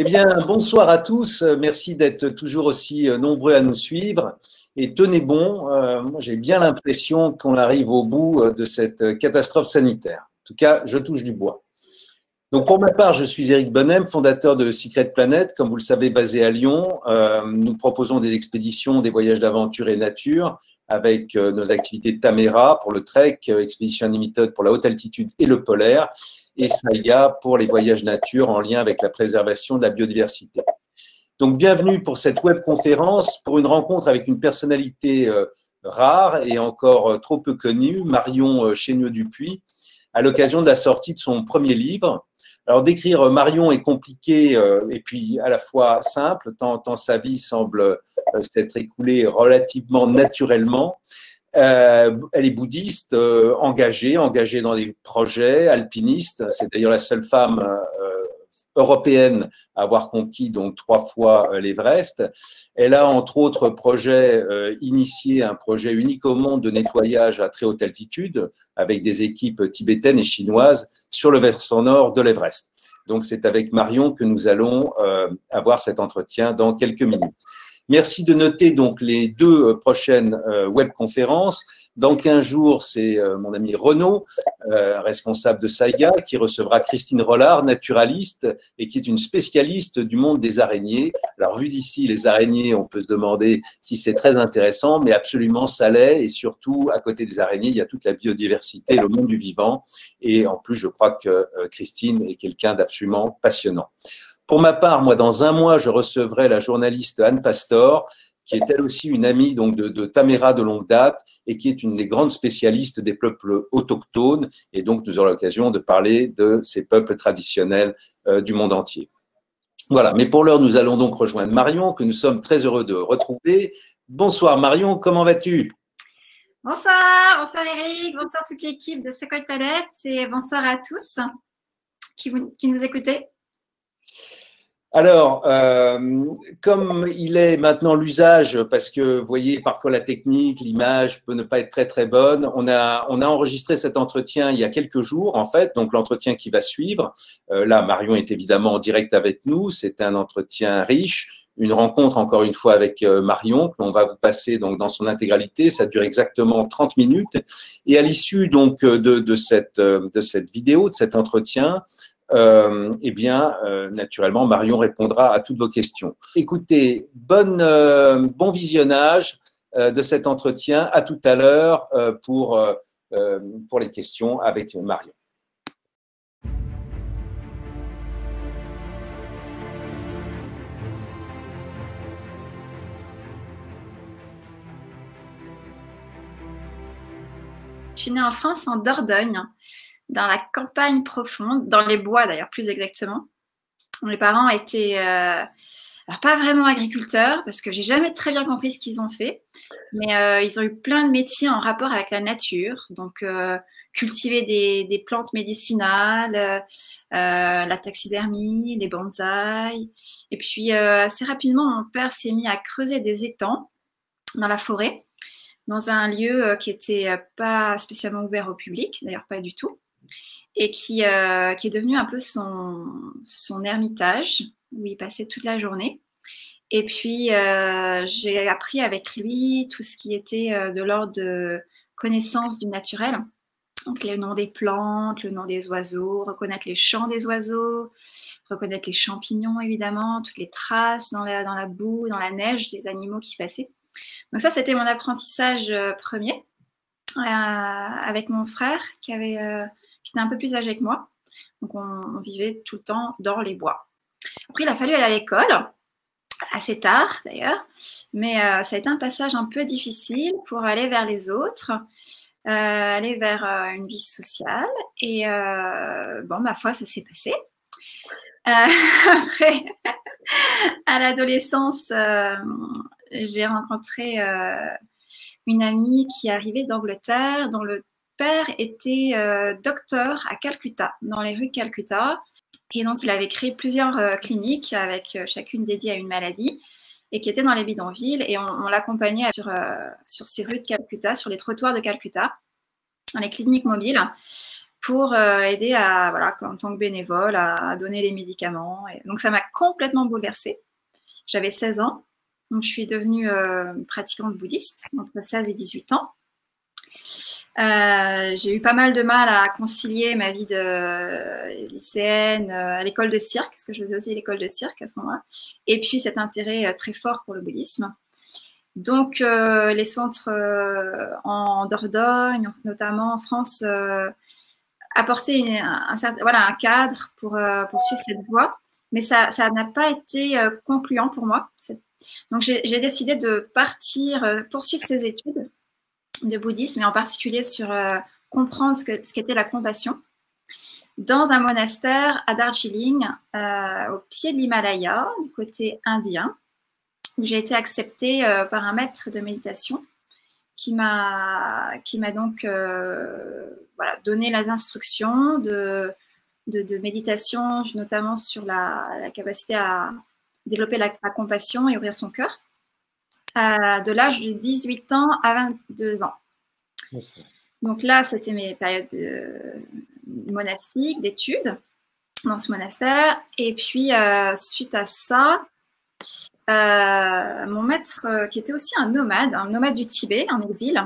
bien, bonsoir à tous. Merci d'être toujours aussi nombreux à nous suivre. Et tenez bon, moi j'ai bien l'impression qu'on arrive au bout de cette catastrophe sanitaire. En tout cas, je touche du bois. Donc pour ma part, je suis Éric Bonnem, fondateur de Secret Planet, comme vous le savez, basé à Lyon. Nous proposons des expéditions, des voyages d'aventure et nature avec nos activités de Tamera pour le trek, Expedition Unlimited pour la haute altitude et le polaire, et Saïga pour les voyages nature en lien avec la préservation de la biodiversité. Donc bienvenue pour cette webconférence, pour une rencontre avec une personnalité rare et encore trop peu connue, Marion Chéniaud-Dupuy, à l'occasion de la sortie de son premier livre. Alors décrire Marion est compliqué et puis à la fois simple, tant sa vie semble s'être écoulée relativement naturellement. Elle est bouddhiste, engagée dans des projets, alpiniste. C'est d'ailleurs la seule femme européenne à avoir conquis donc 3 fois l'Everest. Elle a entre autres projets initié un projet unique au monde de nettoyage à très haute altitude avec des équipes tibétaines et chinoises sur le versant nord de l'Everest. Donc c'est avec Marion que nous allons avoir cet entretien dans quelques minutes. Merci de noter donc les 2 prochaines webconférences. Dans 15 jours, c'est mon ami Renaud, responsable de Saïga, qui recevra Christine Rollard, naturaliste, et qui est une spécialiste du monde des araignées. Alors, vu d'ici, les araignées, on peut se demander si c'est très intéressant, mais absolument ça l'est. Et surtout, à côté des araignées, il y a toute la biodiversité, le monde du vivant. Et en plus, je crois que Christine est quelqu'un d'absolument passionnant. Pour ma part, moi, dans 1 mois, je recevrai la journaliste Anne Pastor, qui est elle aussi une amie donc de Tamera de longue date et qui est une des grandes spécialistes des peuples autochtones. Et donc, nous aurons l'occasion de parler de ces peuples traditionnels du monde entier. Voilà, mais pour l'heure, nous allons donc rejoindre Marion, que nous sommes très heureux de retrouver. Bonsoir Marion, comment vas-tu? Bonsoir, bonsoir Eric, bonsoir toute l'équipe de Secret Planet et bonsoir à tous qui nous écoutez. Alors, comme il est maintenant l'usage, parce que vous voyez, parfois la technique, l'image peut ne pas être très très bonne, on a enregistré cet entretien il y a quelques jours, en fait, donc l'entretien qui va suivre. Là, Marion est évidemment en direct avec nous, c'est un entretien riche, une rencontre encore une fois avec Marion, qu'on va vous passer donc dans son intégralité, ça dure exactement 30 minutes. Et à l'issue donc de cette vidéo, de cet entretien, eh bien, naturellement, Marion répondra à toutes vos questions. Écoutez, bon visionnage de cet entretien. À tout à l'heure pour les questions avec Marion. Je suis née en France, en Dordogne, dans la campagne profonde, dans les bois d'ailleurs, plus exactement. Mes parents étaient alors pas vraiment agriculteurs, parce que j'ai jamais très bien compris ce qu'ils ont fait, mais ils ont eu plein de métiers en rapport avec la nature, donc cultiver des plantes médicinales, la taxidermie, les bonsaïs, et puis assez rapidement, mon père s'est mis à creuser des étangs dans la forêt, dans un lieu qui était pas spécialement ouvert au public, d'ailleurs pas du tout, et qui est devenu un peu son ermitage, où il passait toute la journée. Et puis, j'ai appris avec lui tout ce qui était de l'ordre de connaissance du naturel. Donc, le nom des plantes, le nom des oiseaux, reconnaître les chants des oiseaux, reconnaître les champignons, évidemment, toutes les traces dans la boue, dans la neige, des animaux qui passaient. Donc ça, c'était mon apprentissage premier avec mon frère qui était un peu plus âgé que moi. Donc on vivait tout le temps dans les bois. Après, il a fallu aller à l'école, assez tard d'ailleurs, mais ça a été un passage un peu difficile pour aller vers les autres, aller vers une vie sociale. Et bon, ma foi, ça s'est passé. Après, à l'adolescence, j'ai rencontré une amie qui arrivait d'Angleterre, dont le père était docteur à Calcutta, dans les rues de Calcutta. Et donc, il avait créé plusieurs cliniques avec chacune dédiée à une maladie et qui étaient dans les bidonvilles. Et on l'accompagnait sur ces rues de Calcutta, sur les trottoirs de Calcutta, dans les cliniques mobiles, pour aider à, voilà, en tant que bénévole, à donner les médicaments. Et donc, ça m'a complètement bouleversée. J'avais 16 ans, donc je suis devenue pratiquante bouddhiste entre 16 et 18 ans. J'ai eu pas mal de mal à concilier ma vie de lycéenne à l'école de cirque, parce que je faisais aussi l'école de cirque à ce moment-là, et puis cet intérêt très fort pour le bouddhisme. Donc, les centres en Dordogne, notamment en France, apportaient un cadre pour suivre cette voie, mais ça n'a pas été concluant pour moi. Donc, j'ai décidé de partir poursuivre ces études de bouddhisme, et en particulier sur comprendre ce qu'était la compassion, dans un monastère à Darjeeling, au pied de l'Himalaya, du côté indien, où j'ai été acceptée par un maître de méditation qui m'a donc voilà, donné les instructions de méditation, notamment sur la capacité à développer la compassion et ouvrir son cœur, de l'âge de 18 ans à 22 ans. Donc là, c'était mes périodes monastiques, d'études dans ce monastère. Et puis, suite à ça, mon maître, qui était aussi un nomade du Tibet, en exil,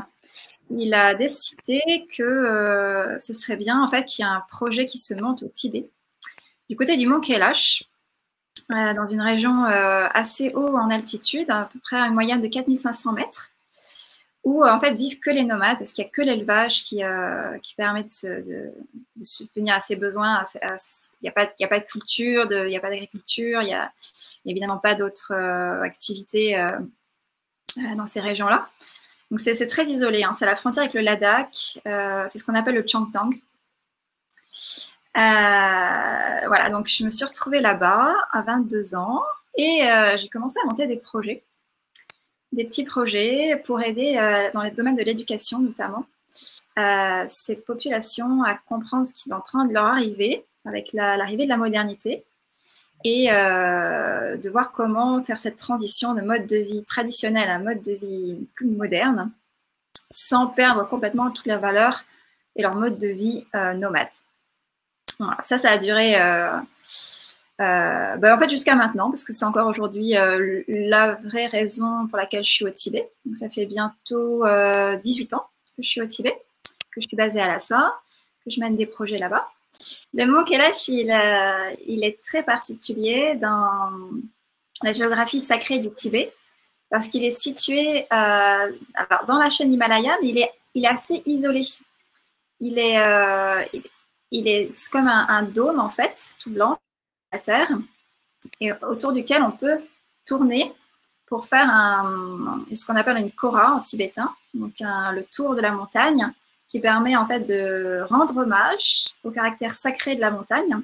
il a décidé que ce serait bien, en fait, qu'il y ait un projet qui se monte au Tibet, du côté du mont Kailash, dans une région assez haut en altitude, à peu près une moyenne de 4500 mètres, où en fait vivent que les nomades, parce qu'il n'y a que l'élevage qui permet de subvenir à ses besoins. Il n'y a pas de culture, il n'y a pas d'agriculture, il n'y a évidemment pas d'autres activités dans ces régions-là. Donc c'est très isolé, hein. C'est à la frontière avec le Ladakh, c'est ce qu'on appelle le Changtang. Voilà, donc je me suis retrouvée là-bas à 22 ans et j'ai commencé à monter des petits projets pour aider dans les domaines de l'éducation notamment ces populations à comprendre ce qui est en train de leur arriver avec l'arrivée de la modernité et de voir comment faire cette transition de mode de vie traditionnel à un mode de vie plus moderne sans perdre complètement toute la valeur et leur mode de vie nomade. Voilà, ça a duré en fait jusqu'à maintenant, parce que c'est encore aujourd'hui la vraie raison pour laquelle je suis au Tibet. Donc, ça fait bientôt 18 ans que je suis au Tibet, que je suis basée à Lhasa, que je mène des projets là-bas. Le mont Kailash, il est très particulier dans la géographie sacrée du Tibet, parce qu'il est situé alors, dans la chaîne Himalaya, mais il est assez isolé. Il est comme un dôme, en fait, tout blanc, à terre, et autour duquel on peut tourner pour faire ce qu'on appelle une kora en tibétain, donc le tour de la montagne, qui permet en fait de rendre hommage au caractère sacré de la montagne,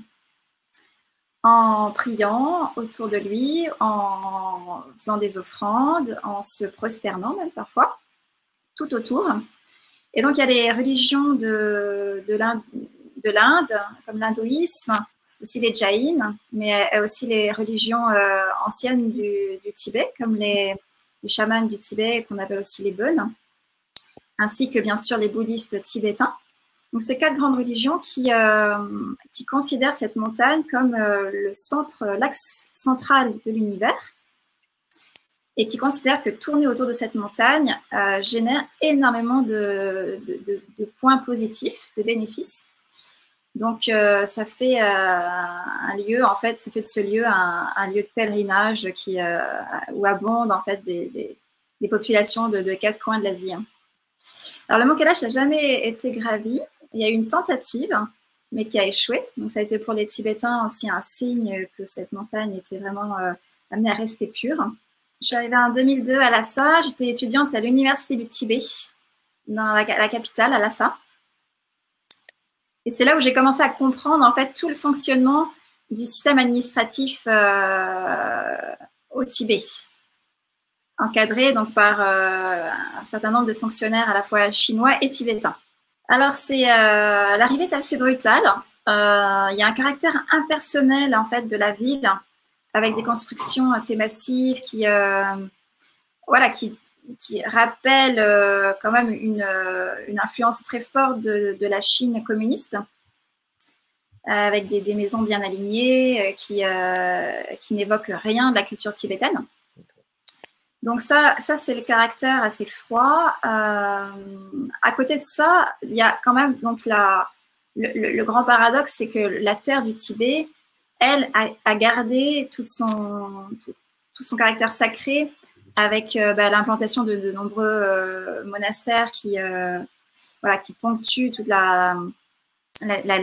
en priant autour de lui, en faisant des offrandes, en se prosternant même parfois, tout autour. Et donc il y a les religions de l'Inde, comme l'hindouisme, aussi les jaïns, mais aussi les religions anciennes du Tibet, comme les chamans du Tibet, qu'on appelle aussi les böns, ainsi que bien sûr les bouddhistes tibétains. Donc ces 4 grandes religions qui considèrent cette montagne comme l'axe central de l'univers, et qui considèrent que tourner autour de cette montagne génère énormément de points positifs, de bénéfices. Donc, ça fait un lieu, en fait, ça fait de ce lieu un lieu de pèlerinage où abondent en fait des populations de 4 coins de l'Asie. Alors, le mont Kailash n'a jamais été gravi. Il y a eu une tentative, mais qui a échoué. Donc, ça a été pour les Tibétains aussi un signe que cette montagne était vraiment amenée à rester pure. Je suis arrivée en 2002 à Lhasa. J'étais étudiante à l'Université du Tibet, dans la capitale, à Lhasa. Et c'est là où j'ai commencé à comprendre en fait tout le fonctionnement du système administratif au Tibet, encadré donc par un certain nombre de fonctionnaires à la fois chinois et tibétains. Alors l'arrivée est assez brutale. Il y a un caractère impersonnel en fait de la ville, avec des constructions assez massives qui rappellent quand même une influence très forte de la Chine communiste. avec des maisons bien alignées qui n'évoquent rien de la culture tibétaine. Donc ça c'est le caractère assez froid. À côté de ça, il y a quand même donc le grand paradoxe, c'est que la terre du Tibet, elle, a gardé tout son caractère sacré avec l'implantation de nombreux monastères qui ponctuent toute la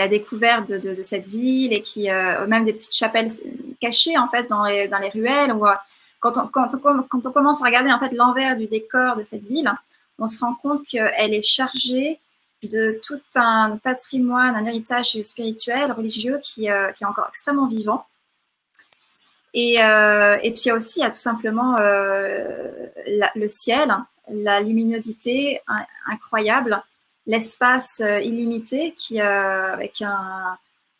découverte de cette ville, et qui même des petites chapelles cachées en fait dans les ruelles. Où, quand on commence à regarder en fait l'envers du décor de cette ville, on se rend compte qu'elle est chargée de tout un patrimoine, un héritage spirituel, religieux qui est encore extrêmement vivant. Et puis il y a aussi tout simplement le ciel, la luminosité incroyable, l'espace illimité qui avec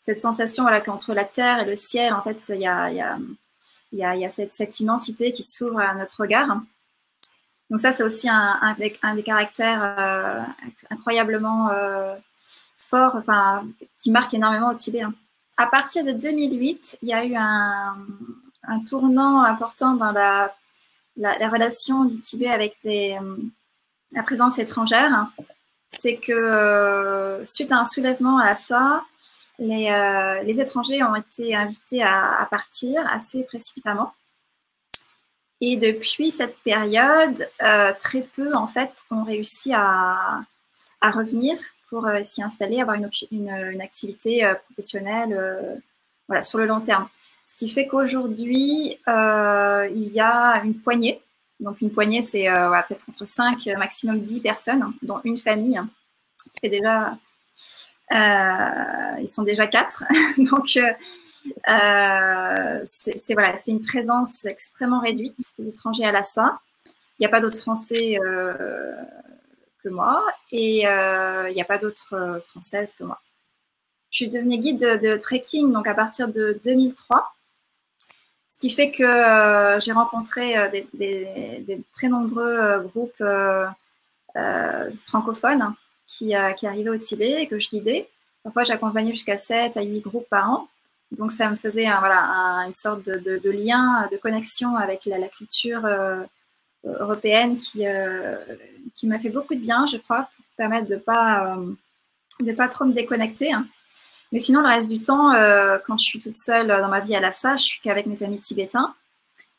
cette sensation qu'entre la terre et le ciel, en fait, il y a cette immensité qui s'ouvre à notre regard. Donc ça, c'est aussi un des caractères incroyablement forts, enfin, qui marque énormément au Tibet. À partir de 2008, il y a eu un tournant important dans la relation du Tibet avec la présence étrangère. C'est que suite à un soulèvement à Lhasa, les étrangers ont été invités à partir assez précipitamment. Et depuis cette période, très peu en fait ont réussi à revenir pour s'y installer, avoir une activité professionnelle sur le long terme. Ce qui fait qu'aujourd'hui, il y a une poignée. Donc une poignée, c'est peut-être entre 5, maximum 10 personnes, dont une famille qui fait déjà... ils sont déjà 4. Donc c'est une présence extrêmement réduite des étrangers à Lhasa. Il n'y a pas d'autres Français que moi, et il n'y a pas d'autres Françaises que moi. Je suis devenue guide de trekking donc à partir de 2003, ce qui fait que j'ai rencontré des très nombreux groupes francophones qui arrivaient au Tibet et que je guidais. Parfois, j'accompagnais jusqu'à 7 à 8 groupes par an. Donc, ça me faisait une sorte de lien, de connexion avec la culture européenne qui m'a fait beaucoup de bien, je crois, pour permettre de pas trop me déconnecter. Mais sinon, le reste du temps, quand je suis toute seule dans ma vie à Lhasa, je suis qu'avec mes amis tibétains.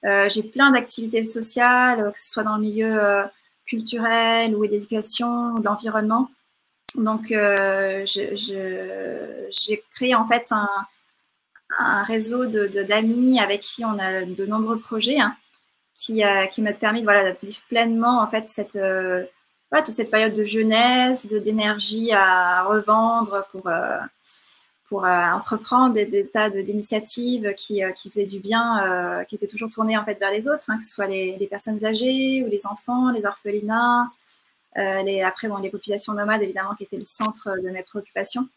J'ai plein d'activités sociales, que ce soit dans le milieu culturel ou d'éducation ou d'environnement. Donc, j'ai créé en fait un réseau d'amis avec qui on a de nombreux projets qui m'a permis de vivre pleinement en fait toute cette période de jeunesse, d'énergie à revendre pour entreprendre des tas d'initiatives qui faisaient du bien, qui étaient toujours tournées en fait vers les autres, que ce soit les personnes âgées ou les enfants, les orphelinats, après les populations nomades évidemment qui étaient le centre de mes préoccupations.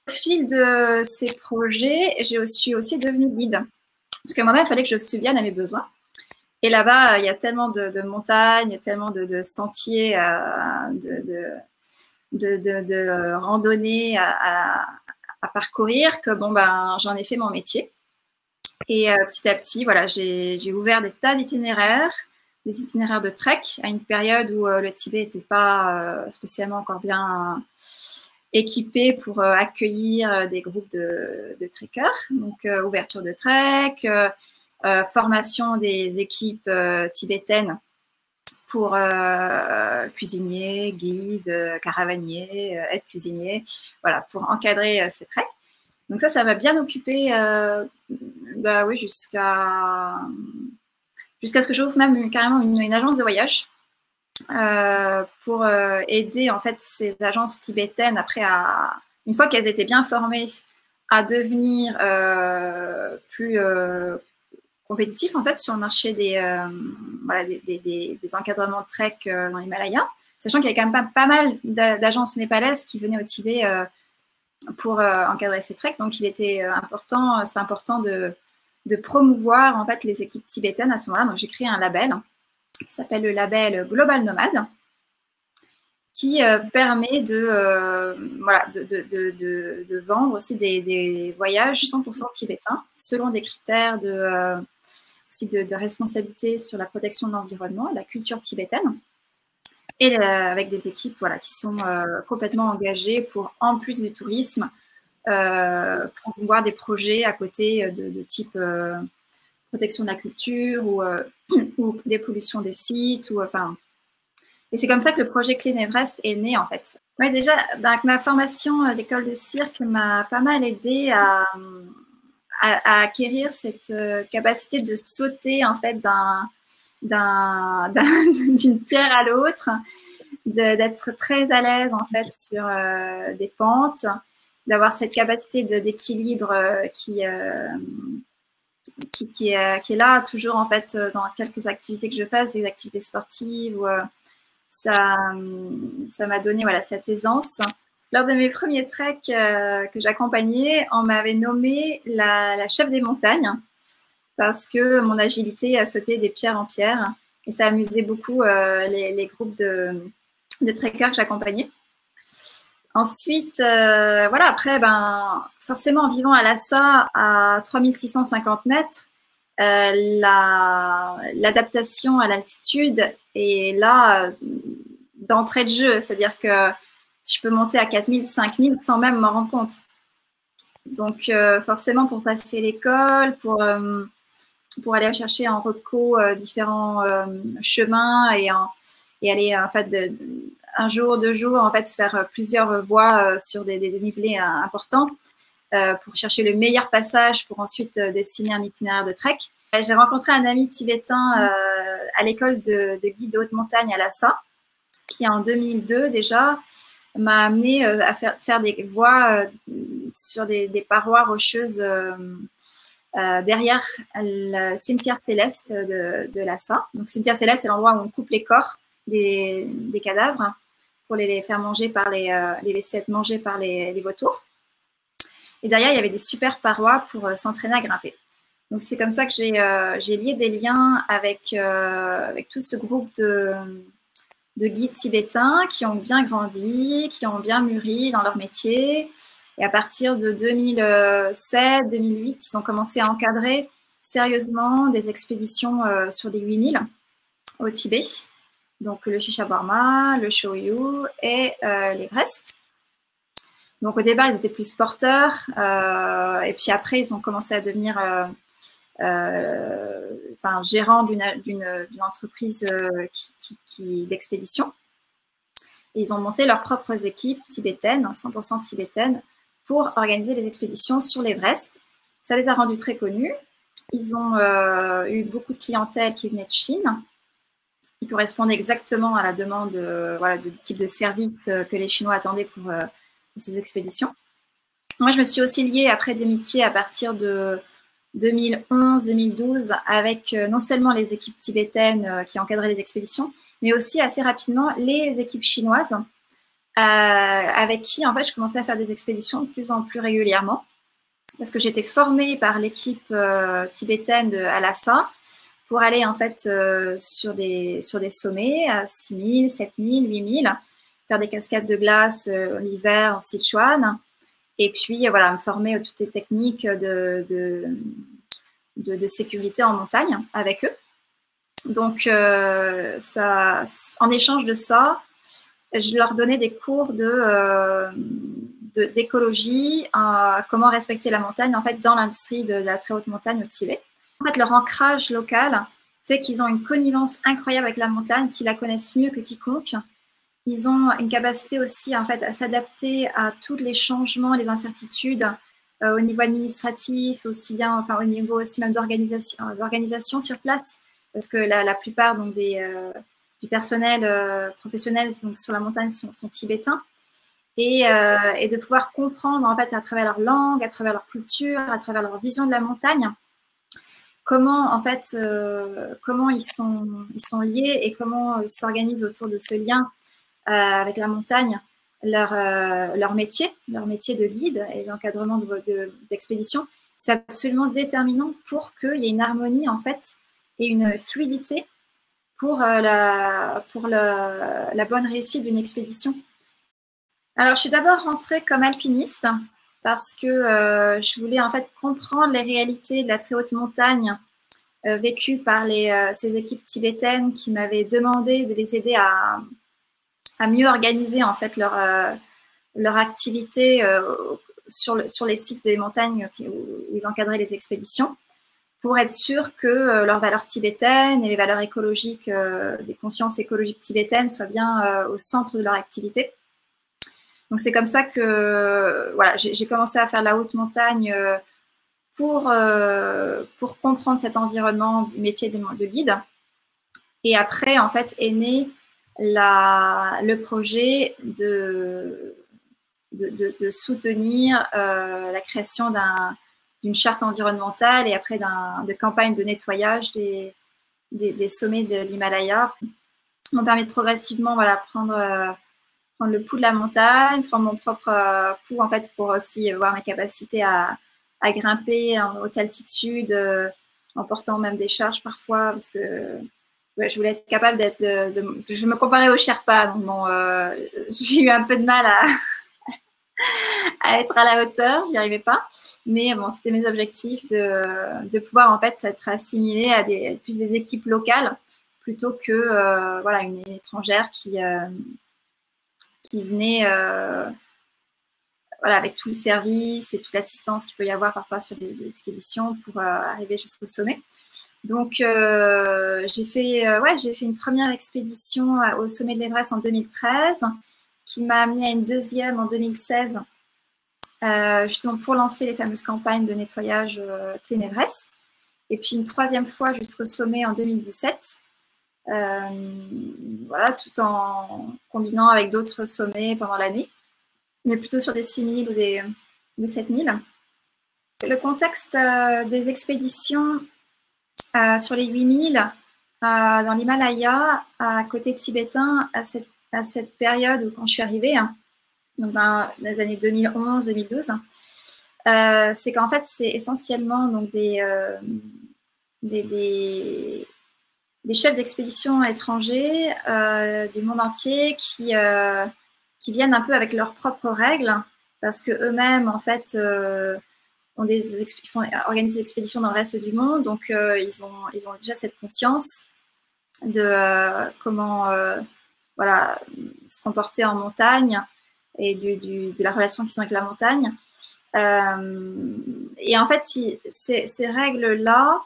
Au fil de ces projets, je suis aussi devenue guide. Parce qu'à un moment, il fallait que je subvienne à mes besoins. Et là-bas, il y a tellement de montagnes, tellement de sentiers, de randonnées à parcourir que j'en ai fait mon métier. Et petit à petit, j'ai ouvert des tas d'itinéraires, des itinéraires de trek à une période où le Tibet n'était pas spécialement encore bien équipé pour accueillir des groupes de trekkers. Donc, ouverture de trek, formation des équipes tibétaines pour cuisiniers, guides, caravaniers, aides cuisiniers, pour encadrer ces treks. Donc ça m'a bien occupée jusqu'à ce que j'ouvre même carrément une agence de voyage pour aider en fait ces agences tibétaines après une fois qu'elles étaient bien formées à devenir plus compétitifs en fait sur le marché des encadrements de trek dans l'Himalaya, sachant qu'il y avait quand même pas mal d'agences népalaises qui venaient au Tibet pour encadrer ces treks. Donc il était c'est important de promouvoir en fait les équipes tibétaines à ce moment-là. Donc j'ai créé un label qui s'appelle le label Global Nomade, qui permet voilà, de vendre aussi des voyages 100% tibétains, selon des critères aussi de responsabilité sur la protection de l'environnement et la culture tibétaine. Et avec des équipes voilà, qui sont complètement engagées pour, en plus du tourisme, promouvoir des projets à côté de type protection de la culture ou dépollution des sites. Et c'est comme ça que le projet Clean Everest est né, en fait. Ouais, déjà, donc, ma formation à l'école de cirque m'a pas mal aidé à acquérir cette capacité de sauter, en fait, d'une pierre à l'autre, d'être très à l'aise, en fait, sur des pentes, d'avoir cette capacité d'équilibre qui est là toujours, en fait, dans quelques activités que je fasse, des activités sportives ou ça m'a donné voilà, cette aisance. Lors de mes premiers treks que j'accompagnais, on m'avait nommée la chef des montagnes parce que mon agilité a sauté des pierres en pierre et ça amusait beaucoup les groupes de trekkers que j'accompagnais. Ensuite, voilà, après, forcément, en vivant à Lhasa à 3650 mètres, l'adaptation à l'altitude est là d'entrée de jeu, c'est-à-dire que je peux monter à 4000, 5000 sans même m'en rendre compte. Donc forcément pour passer l'école, pour aller chercher en reco différents chemins et aller en fait un jour, 2 jours en fait faire plusieurs voies sur des dénivelés importants. Pour chercher le meilleur passage pour ensuite dessiner un itinéraire de trek. J'ai rencontré un ami tibétain à l'école de guide de haute montagne à Lhasa, qui en 2002 déjà m'a amené à faire des voies sur des parois rocheuses derrière le cimetière céleste de Lhasa. Donc, cimetière céleste, c'est l'endroit où on coupe les corps des cadavres pour les faire manger les laisser être mangés par les vautours. Et derrière, il y avait des super parois pour s'entraîner à grimper. Donc, c'est comme ça que j'ai lié des liens avec tout ce groupe de guides tibétains qui ont bien grandi, qui ont bien mûri dans leur métier. Et à partir de 2007, 2008, ils ont commencé à encadrer sérieusement des expéditions sur des 8000 au Tibet. Donc, le Shishabarma, le Shoyu et l'Everest. Donc au départ, ils étaient plus porteurs, et puis après, ils ont commencé à devenir gérants d'une entreprise d'expédition. Et ils ont monté leurs propres équipes tibétaines, 100% tibétaines, pour organiser les expéditions sur l'Everest. Ça les a rendus très connus. Ils ont eu beaucoup de clientèle qui venait de Chine. Ils correspondaient exactement à la demande du type de service que les Chinois attendaient pour ces expéditions. Moi, je me suis aussi liée après d'amitié à partir de 2011-2012 avec non seulement les équipes tibétaines qui encadraient les expéditions, mais aussi assez rapidement les équipes chinoises avec qui, en fait, je commençais à faire des expéditions de plus en plus régulièrement parce que j'étais formée par l'équipe tibétaine à Lhasa pour aller, en fait, sur des sommets à 6000, 7000, 8000, faire des cascades de glace l'hiver en Sichuan, et puis voilà, me former à toutes les techniques de sécurité en montagne avec eux. Donc, en échange de ça, je leur donnais des cours d'écologie, comment respecter la montagne en fait, dans l'industrie de la très haute montagne au Tibet. En fait, leur ancrage local fait qu'ils ont une connivence incroyable avec la montagne, qu'ils la connaissent mieux que quiconque. Ils ont une capacité aussi en fait, à s'adapter à tous les changements, les incertitudes au niveau administratif, aussi bien au niveau aussi même d'organisation sur place, parce que la plupart donc, du personnel professionnel donc, sur la montagne sont tibétains, et de pouvoir comprendre en fait, à travers leur langue, à travers leur culture, à travers leur vision de la montagne, comment en fait comment ils sont liés et comment ils s'organisent autour de ce lien avec la montagne, leur métier de guide et d'encadrement d'expédition, c'est absolument déterminant pour qu'il y ait une harmonie en fait et une fluidité pour la bonne réussite d'une expédition. Alors, je suis d'abord rentrée comme alpiniste parce que je voulais en fait comprendre les réalités de la très haute montagne vécues par ces équipes tibétaines qui m'avaient demandé de les aider à mieux organiser en fait leur activité sur les sites des montagnes où ils encadraient les expéditions, pour être sûr que leurs valeurs tibétaines et les valeurs écologiques, des consciences écologiques tibétaines soient bien au centre de leur activité. Donc c'est comme ça que voilà, j'ai commencé à faire la haute montagne pour comprendre cet environnement du métier de guide. Et après, en fait, est né le projet de soutenir la création d'une charte environnementale et après de campagne de nettoyage des sommets de l'Himalaya. Ça m'a permis de progressivement prendre le pouls de la montagne, prendre mon propre pouls en fait, pour aussi voir mes capacités à grimper en haute altitude, en portant même des charges parfois, parce que je voulais être capable d'être. Je me comparais aux Sherpas, donc bon, j'ai eu un peu de mal à être à la hauteur, j'y arrivais pas. Mais bon, c'était mes objectifs de pouvoir en fait être assimilée à plus des équipes locales plutôt que voilà, une étrangère qui venait voilà, avec tout le service et toute l'assistance qu'il peut y avoir parfois sur des expéditions pour arriver jusqu'au sommet. Donc, j'ai fait une première expédition au sommet de l'Everest en 2013, qui m'a amenée à une deuxième en 2016, justement pour lancer les fameuses campagnes de nettoyage Clean Everest. Et puis une troisième fois jusqu'au sommet en 2017. Voilà, tout en combinant avec d'autres sommets pendant l'année, mais plutôt sur des 6000 ou des 7000. Le contexte des expéditions sur les 8000 dans l'Himalaya, à côté tibétain, à cette période où quand je suis arrivée, donc dans les années 2011-2012, c'est qu'en fait, c'est essentiellement donc des chefs d'expédition étrangers du monde entier qui viennent un peu avec leurs propres règles, parce que eux-mêmes en fait organisent des expéditions dans le reste du monde, donc ils ont déjà cette conscience de comment voilà, se comporter en montagne et de la relation qu'ils ont avec la montagne. Et en fait, ces règles-là,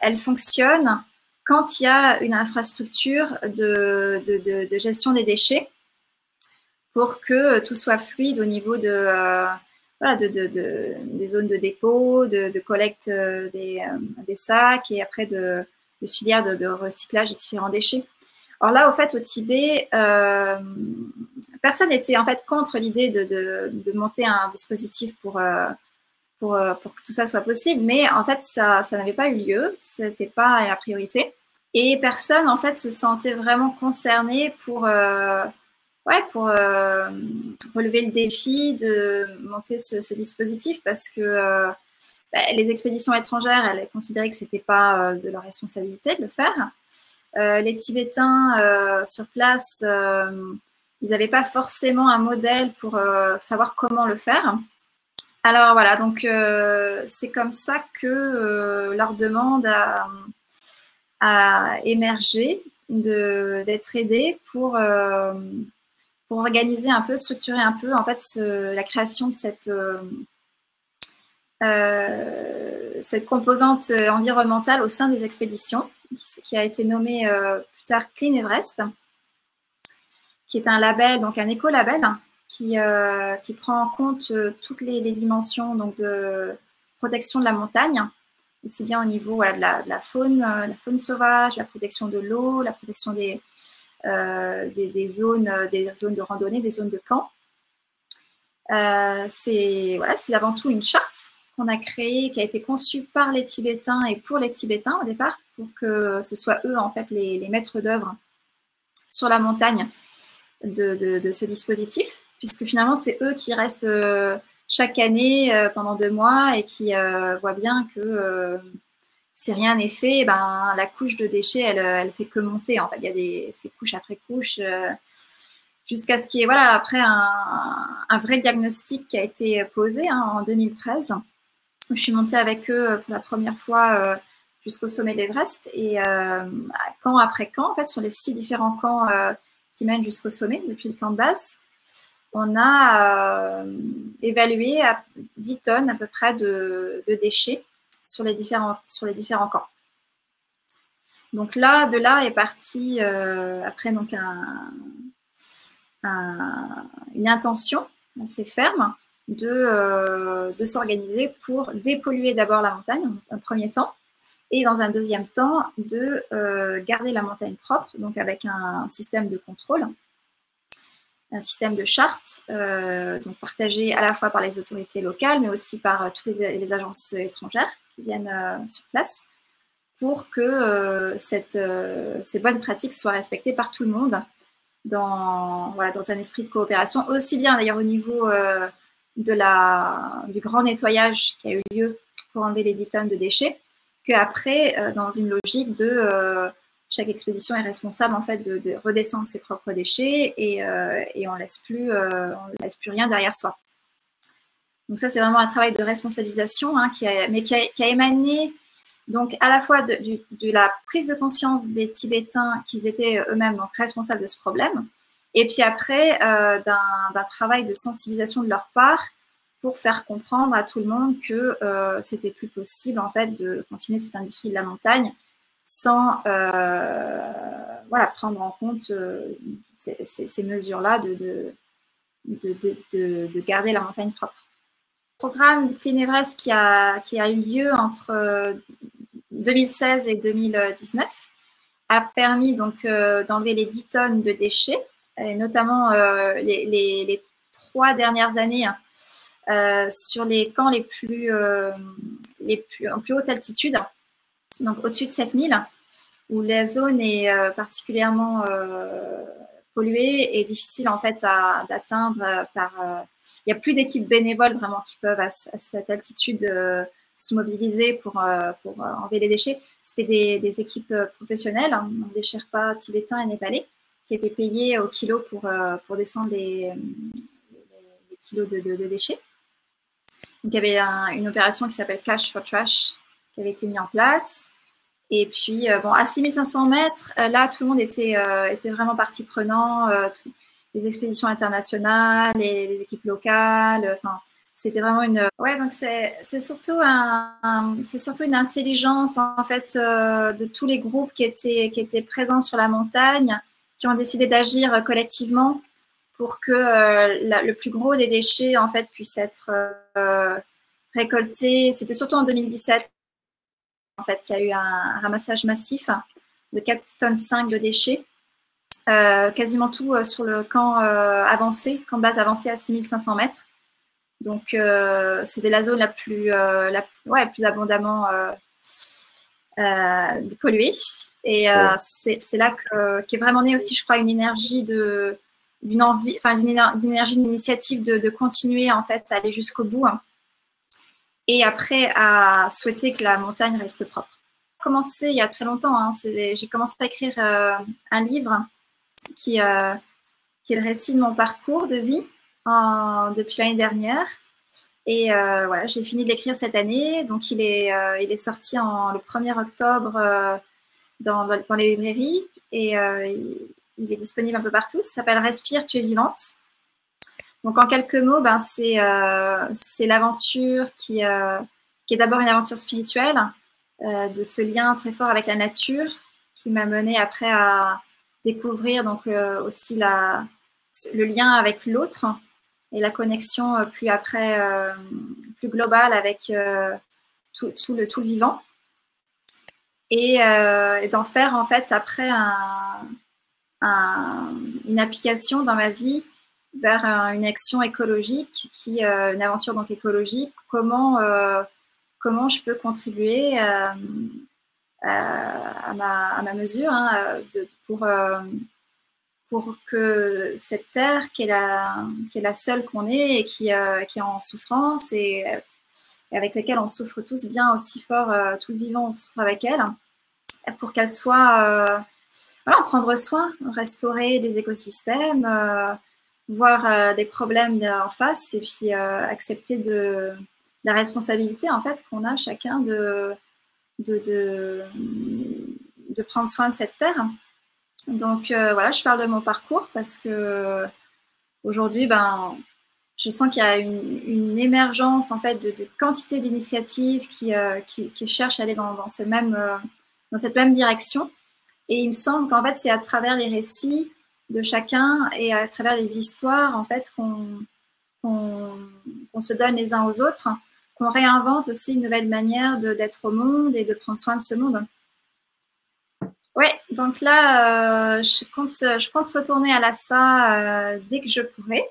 elles fonctionnent quand il y a une infrastructure de gestion des déchets pour que tout soit fluide au niveau voilà, des zones de dépôt, de collecte des sacs et après de filières de recyclage des différents déchets. Alors là, au fait, au Tibet, personne n'était en fait contre l'idée de monter un dispositif pour que tout ça soit possible, mais en fait, ça n'avait pas eu lieu, c'était pas la priorité. Et personne, en fait, se sentait vraiment concerné pour relever le défi de monter ce dispositif, parce que les expéditions étrangères, elles considéraient que c'était pas de leur responsabilité de le faire. Les Tibétains sur place, ils n'avaient pas forcément un modèle pour savoir comment le faire. Alors voilà, donc c'est comme ça que leur demande a émergé d'être aidés pour organiser un peu, structurer un peu en fait la création de cette composante environnementale au sein des expéditions, qui a été nommée plus tard Clean Everest, qui est un label, donc un écolabel, qui prend en compte toutes les dimensions donc, de protection de la montagne, aussi bien au niveau voilà, de la faune sauvage, la protection de l'eau, la protection des zones de randonnée, des zones de camp. C'est avant tout une charte qu'on a créée, qui a été conçue par les Tibétains et pour les Tibétains au départ, pour que ce soit eux en fait les maîtres d'œuvre sur la montagne de ce dispositif, puisque finalement c'est eux qui restent chaque année pendant 2 mois et qui voient bien que si rien n'est fait, ben, la couche de déchets, elle fait que monter. En fait, il y a ces couches après couches, jusqu'à ce qu'il y ait, voilà, après un vrai diagnostic qui a été posé en 2013. Je suis montée avec eux pour la première fois jusqu'au sommet de l'Everest, et camp après camp, en fait, sur les 6 différents camps qui mènent jusqu'au sommet, depuis le camp de base, on a évalué à 10 tonnes à peu près de déchets sur les différents camps. Donc là, de là est parti après donc une intention assez ferme de s'organiser pour dépolluer d'abord la montagne en un premier temps, et dans un deuxième temps de garder la montagne propre, donc avec un système de contrôle, un système de charte, donc partagé à la fois par les autorités locales, mais aussi par toutes les agences étrangères qui viennent sur place, pour que ces bonnes pratiques soient respectées par tout le monde dans un esprit de coopération, aussi bien d'ailleurs au niveau du grand nettoyage qui a eu lieu pour enlever les 10 tonnes de déchets, qu'après, dans une logique de chaque expédition est responsable en fait de redescendre ses propres déchets, et on ne laisse plus rien derrière soi. Donc ça, c'est vraiment un travail de responsabilisation qui a émané donc à la fois de la prise de conscience des Tibétains qu'ils étaient eux-mêmes donc responsables de ce problème, et puis après d'un travail de sensibilisation de leur part pour faire comprendre à tout le monde que c'était plus possible en fait de continuer cette industrie de la montagne sans prendre en compte ces mesures-là de garder la montagne propre. Le programme Clean Everest qui a eu lieu entre 2016 et 2019 a permis donc d'enlever les 10 tonnes de déchets, et notamment les 3 dernières années sur les camps en plus haute altitude, donc au-dessus de 7000, où la zone est particulièrement polluée et difficile en fait d'atteindre il n'y a plus d'équipes bénévoles vraiment qui peuvent à cette altitude se mobiliser pour enlever les déchets. C'était des équipes professionnelles, donc des Sherpas tibétains et népalais, qui étaient payés au kilo pour descendre les kilos de déchets. Donc il y avait une opération qui s'appelle Cash for Trash qui avait été mise en place. Et puis, à 6500 mètres, là, tout le monde était vraiment partie prenante, les expéditions internationales, les équipes locales, enfin, c'était vraiment Ouais, donc c'est surtout une intelligence, en fait, de tous les groupes qui étaient présents sur la montagne, qui ont décidé d'agir collectivement pour que le plus gros des déchets, en fait, puisse être récolté. C'était surtout en 2017, en fait, qu'il y a eu un ramassage massif de 4,5 tonnes de déchets, quasiment tout sur le camp camp de base avancé à 6500 mètres. Donc, c'était la zone la plus abondamment polluée. Et c'est là qu'est vraiment née aussi, je crois, une énergie d'une envie, enfin d'une énergie, d'une initiative de continuer en fait à aller jusqu'au bout. Et après, à souhaiter que la montagne reste propre. J'ai commencé il y a très longtemps. J'ai commencé à écrire un livre qui est le récit de mon parcours de vie depuis l'année dernière. Et voilà, j'ai fini de l'écrire cette année. Donc, il est sorti le 1er octobre dans les librairies. Et il est disponible un peu partout. Ça s'appelle « Respire, tu es vivante ». Donc, en quelques mots, c'est l'aventure qui est d'abord une aventure spirituelle, de ce lien très fort avec la nature, qui m'a menée après à découvrir donc, aussi le lien avec l'autre et la connexion plus globale avec tout le vivant. Et d'en faire en fait après une application dans ma vie vers une action écologique, une aventure donc écologique. Comment je peux contribuer à ma mesure pour que cette terre qui est la seule qu'on ait et qui est en souffrance et et avec lesquelles on souffre tous bien aussi fort, tout le vivant, on souffre avec elles, pour qu'elles soient, voilà, prendre soin, restaurer des écosystèmes, voir des problèmes en face et puis accepter la responsabilité en fait qu'on a chacun de prendre soin de cette terre. Donc voilà, je parle de mon parcours parce que aujourd'hui, je sens qu'il y a une émergence en fait de quantité d'initiatives qui cherchent à aller dans cette même direction. Et il me semble qu'en fait, c'est à travers les récits de chacun et à travers les histoires en fait qu'on se donne les uns aux autres, qu'on réinvente aussi une nouvelle manière d'être au monde et de prendre soin de ce monde. Ouais, donc là, je compte retourner à Lhasa dès que je pourrai,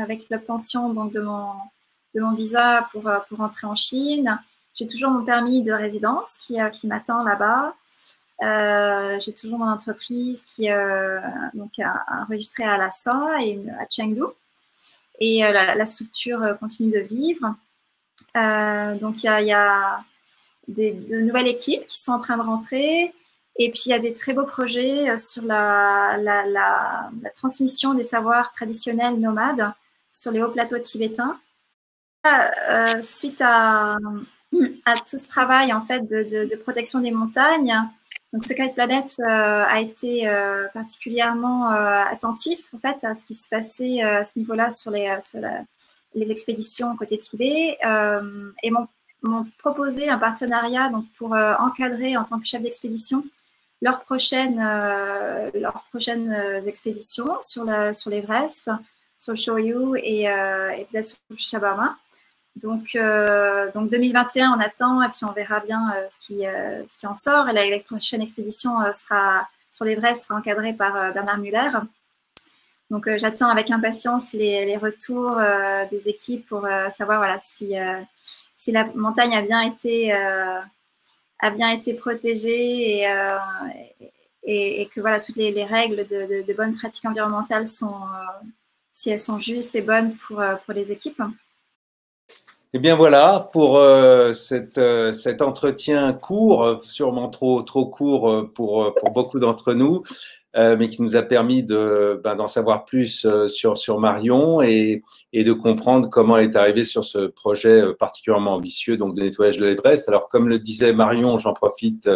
avec l'obtention donc de mon visa pour rentrer en Chine. J'ai toujours mon permis de résidence qui m'attend là-bas. J'ai toujours mon entreprise qui donc enregistrée à Lhasa et à Chengdu. Et la structure continue de vivre. Donc, il y a de nouvelles équipes qui sont en train de rentrer. Et puis, il y a des très beaux projets sur la transmission des savoirs traditionnels nomades sur les hauts plateaux tibétains. Suite à tout ce travail en fait, de protection des montagnes, donc Secret Planet a été particulièrement attentif en fait, à ce qui se passait à ce niveau-là sur les expéditions côté Tibet et m'ont proposé un partenariat donc, pour encadrer en tant que chef d'expédition leurs prochaines expéditions sur l'Everest, sur le Shoyu et peut-être sur le Shishapangma. Donc 2021, on attend et puis on verra bien ce qui en sort. Et la prochaine expédition sera sur l'Everest, sera encadrée par Bernard Muller. Donc j'attends avec impatience les retours des équipes pour savoir voilà, si la montagne a bien été protégée et que voilà, toutes les règles de bonnes pratiques environnementales si elles sont justes et bonnes pour les équipes. Eh bien voilà pour cet entretien court, sûrement trop court pour beaucoup d'entre nous, mais qui nous a permis d'en savoir plus sur Marion et de comprendre comment elle est arrivée sur ce projet particulièrement ambitieux donc de nettoyage de l'Everest. Alors comme le disait Marion, j'en profite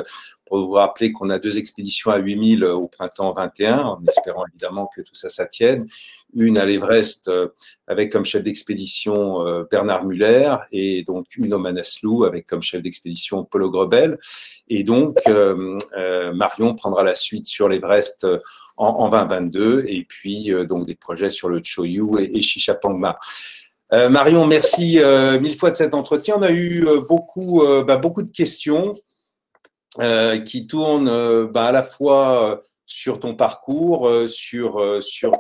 pour vous rappeler qu'on a 2 expéditions à 8000 au printemps 21, en espérant évidemment que tout ça tienne. Une à l'Everest avec comme chef d'expédition Bernard Muller et donc une au Manaslu avec comme chef d'expédition Paulo Grebel. Et donc Marion prendra la suite sur l'Everest en 2022 et puis donc des projets sur le Choyu et Shishapangma. Marion, merci 1000 fois de cet entretien. On a eu beaucoup de questions qui tournent à la fois sur ton parcours, sur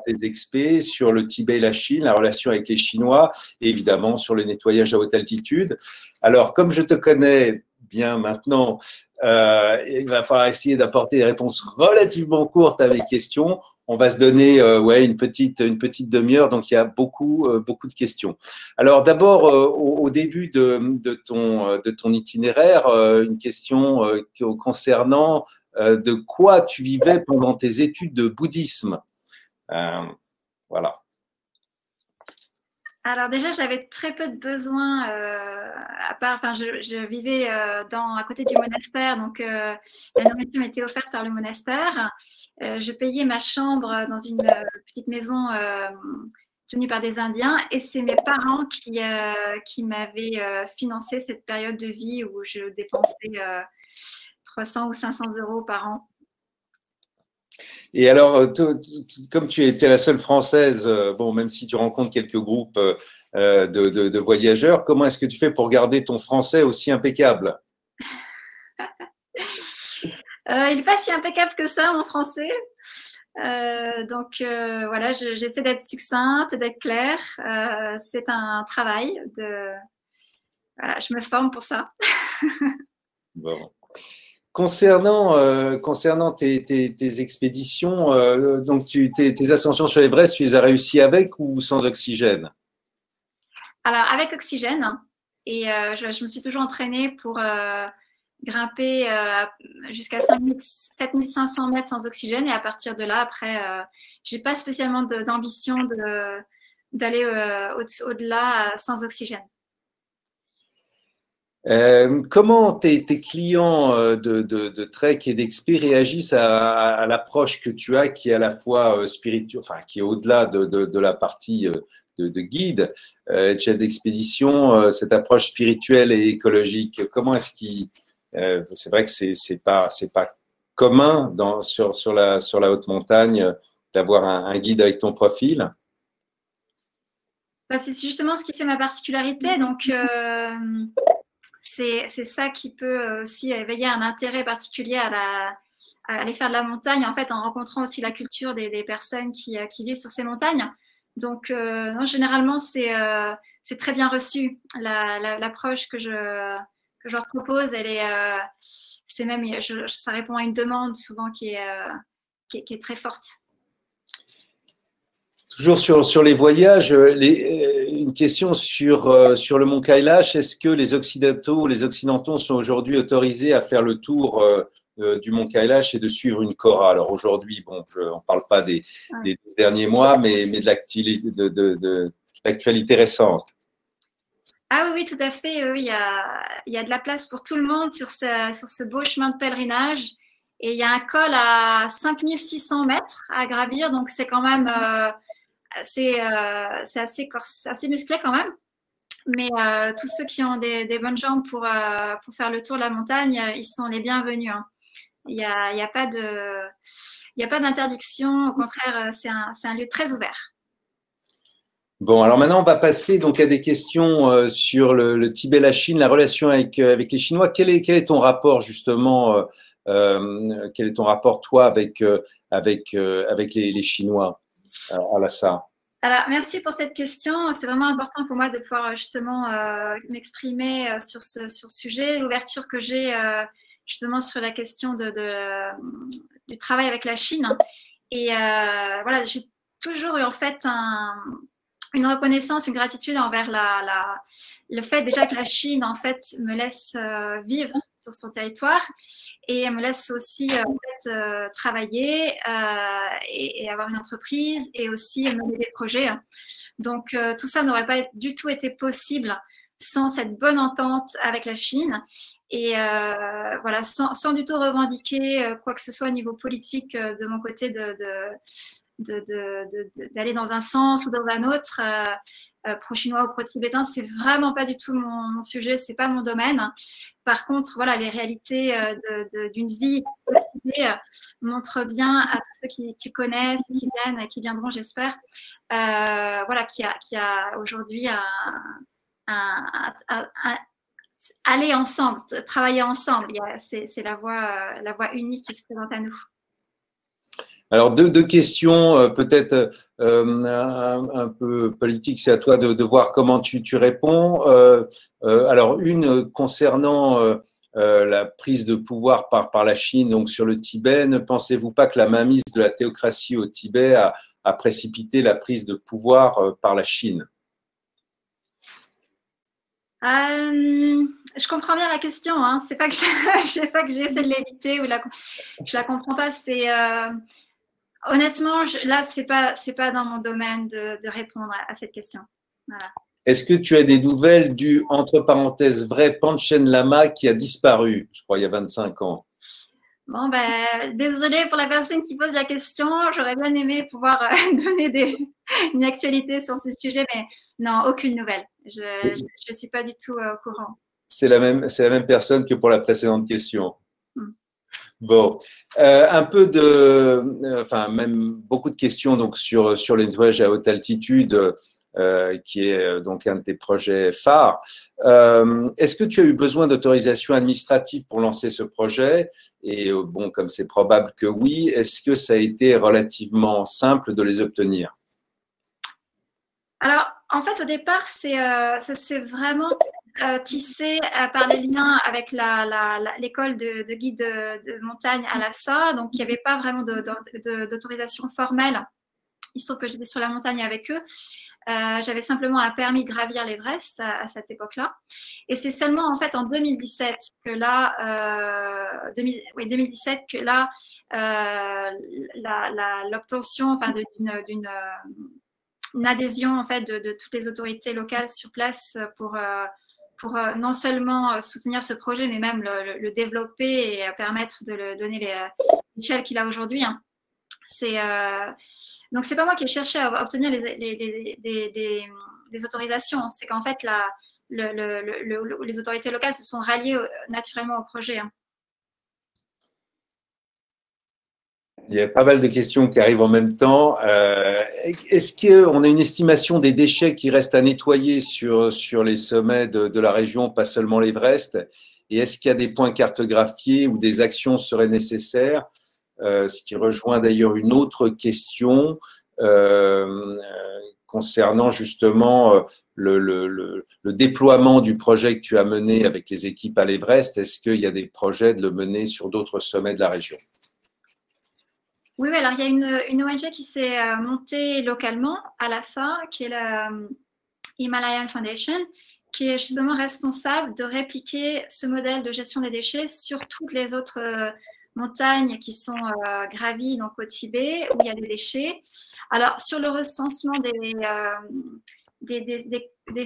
tes expés, sur le Tibet et la Chine, la relation avec les Chinois, et évidemment sur le nettoyage à haute altitude. Alors, comme je te connais bien maintenant, il va falloir essayer d'apporter des réponses relativement courtes à mes questions. On va se donner une petite demi-heure, donc il y a beaucoup de questions. Alors d'abord, au début de ton itinéraire, une question concernant de quoi tu vivais pendant tes études de bouddhisme. Voilà. Alors déjà, j'avais très peu de besoins, à part, je vivais à côté du monastère, donc la nourriture m'était offerte par le monastère. Je payais ma chambre dans une petite maison tenue par des Indiens et c'est mes parents qui m'avaient financé cette période de vie où je dépensais 300 ou 500 € par an. Et alors, comme tu étais la seule Française, même si tu rencontres quelques groupes de voyageurs, comment est-ce que tu fais pour garder ton français aussi impeccable? Il n'est pas si impeccable que ça, mon français. Donc, voilà, j'essaie d'être succincte, d'être claire. C'est un travail. Voilà, je me forme pour ça. Bon. Concernant tes expéditions, donc tes ascensions sur l'Everest, tu les as réussies avec ou sans oxygène? Alors, avec oxygène. Et je me suis toujours entraînée pour grimper jusqu'à 7500 mètres sans oxygène. Et à partir de là, après, je n'ai pas spécialement d'ambition d'aller au-delà sans oxygène. Comment tes clients de trek et d'expé réagissent à l'approche que tu as, qui est à la fois spirituelle, enfin qui est au-delà de la partie de guide, chef d'expédition, cette approche spirituelle et écologique. Comment est-ce qu'ils c'est vrai que c'est pas commun sur la haute montagne d'avoir un guide avec ton profil. C'est justement ce qui fait ma particularité. Donc, c'est ça qui peut aussi éveiller un intérêt particulier à aller faire de la montagne, en fait, en rencontrant aussi la culture des personnes qui vivent sur ces montagnes. Donc, non, généralement, c'est très bien reçu. L'approche que je leur propose, c'est même, ça répond à une demande souvent qui est très forte. Toujours sur les voyages, une question sur le mont Kailash. Est-ce que les Occidentaux sont aujourd'hui autorisés à faire le tour du mont Kailash et de suivre une Kora? Alors aujourd'hui, bon, on ne parle pas des derniers mois, mais de l'actualité récente. Ah oui, tout à fait. Oui, il y a de la place pour tout le monde sur ce beau chemin de pèlerinage. Et il y a un col à 5600 mètres à gravir, donc c'est quand même c'est assez musclé quand même. Mais tous ceux qui ont des bonnes jambes pour faire le tour de la montagne, ils sont les bienvenus. Hein. Il n'y a pas d'interdiction. Au contraire, c'est un lieu très ouvert. Bon, alors maintenant, on va passer donc à des questions sur le Tibet, la Chine, la relation avec les Chinois. Quel est ton rapport justement quel est ton rapport, toi, avec les Chinois, à Lhasa? Alors, merci pour cette question. C'est vraiment important pour moi de pouvoir justement m'exprimer sur ce sujet, l'ouverture que j'ai justement sur la question du travail avec la Chine. Et voilà, j'ai toujours eu en fait une reconnaissance, une gratitude envers le fait déjà que la Chine en fait me laisse vivre sur son territoire et me laisse aussi travailler et avoir une entreprise et aussi mener des projets. Donc tout ça n'aurait pas du tout été possible sans cette bonne entente avec la Chine et voilà, sans du tout revendiquer quoi que ce soit au niveau politique de mon côté d'aller dans un sens ou dans un autre, pro-chinois ou pro-tibétain, c'est vraiment pas du tout mon sujet, c'est pas mon domaine. Par contre, voilà, les réalités d'une vie au Tibet montrent bien à tous ceux qui connaissent, qui viennent, qui viendront, j'espère, voilà, qui a aujourd'hui aller ensemble, travailler ensemble. C'est la voie unique qui se présente à nous. Alors, deux questions, peut-être un peu politiques, c'est à toi de voir comment tu réponds. Alors, une concernant la prise de pouvoir par la Chine, donc sur le Tibet, ne pensez-vous pas que la mainmise de la théocratie au Tibet a précipité la prise de pouvoir par la Chine? Je comprends bien la question. Hein. C'est pas que j'essaie de l'éviter ou je la comprends pas. C'est honnêtement, là, c'est pas dans mon domaine de répondre à cette question. Voilà. Est-ce que tu as des nouvelles du, entre parenthèses, vrai Panchen Lama qui a disparu, je crois, il y a 25 ans? Bon, désolée pour la personne qui pose la question. J'aurais bien aimé pouvoir donner une actualité sur ce sujet, mais non, aucune nouvelle. Je ne suis pas du tout au courant. C'est la même personne que pour la précédente question. Bon, un peu enfin même beaucoup de questions donc sur les voyages à haute altitude, qui est donc un de tes projets phares. Est-ce que tu as eu besoin d'autorisation administrative pour lancer ce projet? Et bon, comme c'est probable que oui, est-ce que ça a été relativement simple de les obtenir? Alors, en fait, au départ, ça s'est vraiment tissé par les liens avec l'école de guide de montagne à Lhasa. Donc, il n'y avait pas vraiment d'autorisation formelle. Il se trouve que j'étais sur la montagne avec eux. J'avais simplement un permis de gravir l'Everest à cette époque-là. Et c'est seulement en fait en 2017 que là, 2017 que là, l'obtention enfin, d'une adhésion en fait de toutes les autorités locales sur place pour non seulement soutenir ce projet, mais même le développer et permettre de le donner l'échelle qu'il a aujourd'hui. Hein. Donc, c'est pas moi qui ai cherché à obtenir des autorisations. C'est qu'en fait, les autorités locales se sont ralliées naturellement au projet. Hein. Il y a pas mal de questions qui arrivent en même temps. Est-ce qu'on a une estimation des déchets qui restent à nettoyer sur les sommets de la région, pas seulement l'Everest? Et est-ce qu'il y a des points cartographiés où des actions seraient nécessaires? Ce qui rejoint d'ailleurs une autre question concernant justement le déploiement du projet que tu as mené avec les équipes à l'Everest. Est-ce qu'il y a des projets de le mener sur d'autres sommets de la région? Oui, alors il y a une ONG qui s'est montée localement à Lhasa, qui est la Himalayan Foundation, qui est justement responsable de répliquer ce modèle de gestion des déchets sur toutes les autres montagnes qui sont gravies donc au Tibet, où il y a des déchets. Alors, sur le recensement des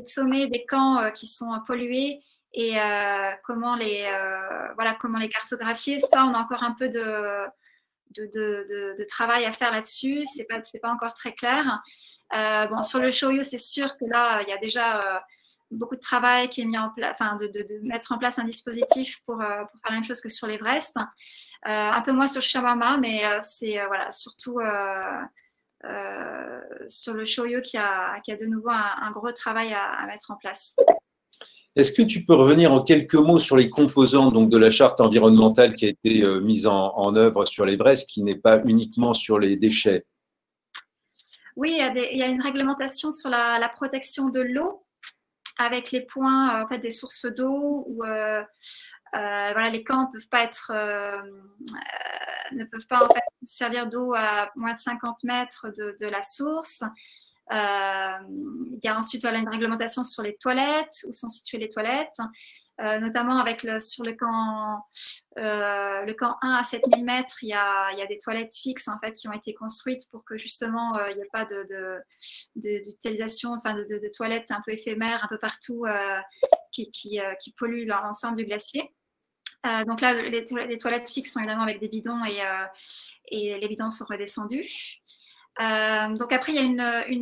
sommets, des camps qui sont pollués et comment les cartographier, ça, on a encore un peu de travail à faire là-dessus. C'est pas encore très clair. Bon, sur le Shoyu, c'est sûr que là, il y a déjà beaucoup de travail qui est mis en place, enfin, de mettre en place un dispositif pour faire la même chose que sur l'Everest. Un peu moins sur le Shawama, mais c'est voilà, surtout sur le Shoyu qui a de nouveau un gros travail à mettre en place. Est-ce que tu peux revenir en quelques mots sur les composants donc, de la charte environnementale qui a été mise en œuvre sur l'Everest, qui n'est pas uniquement sur les déchets? Oui, il y a une réglementation sur la protection de l'eau, avec les points en fait, des sources d'eau où voilà, les camps ne peuvent pas en fait, servir d'eau à moins de 50 mètres de la source. Il y a ensuite une réglementation sur les toilettes, où sont situées les toilettes, notamment sur le camp 1 à 7000 mètres, il y a des toilettes fixes en fait, qui ont été construites pour que justement il n'y ait pas d'utilisation, enfin de toilettes un peu éphémères un peu partout qui polluent l'ensemble du glacier. Donc là, les toilettes fixes sont évidemment avec des bidons et les bidons sont redescendus. Donc après, il y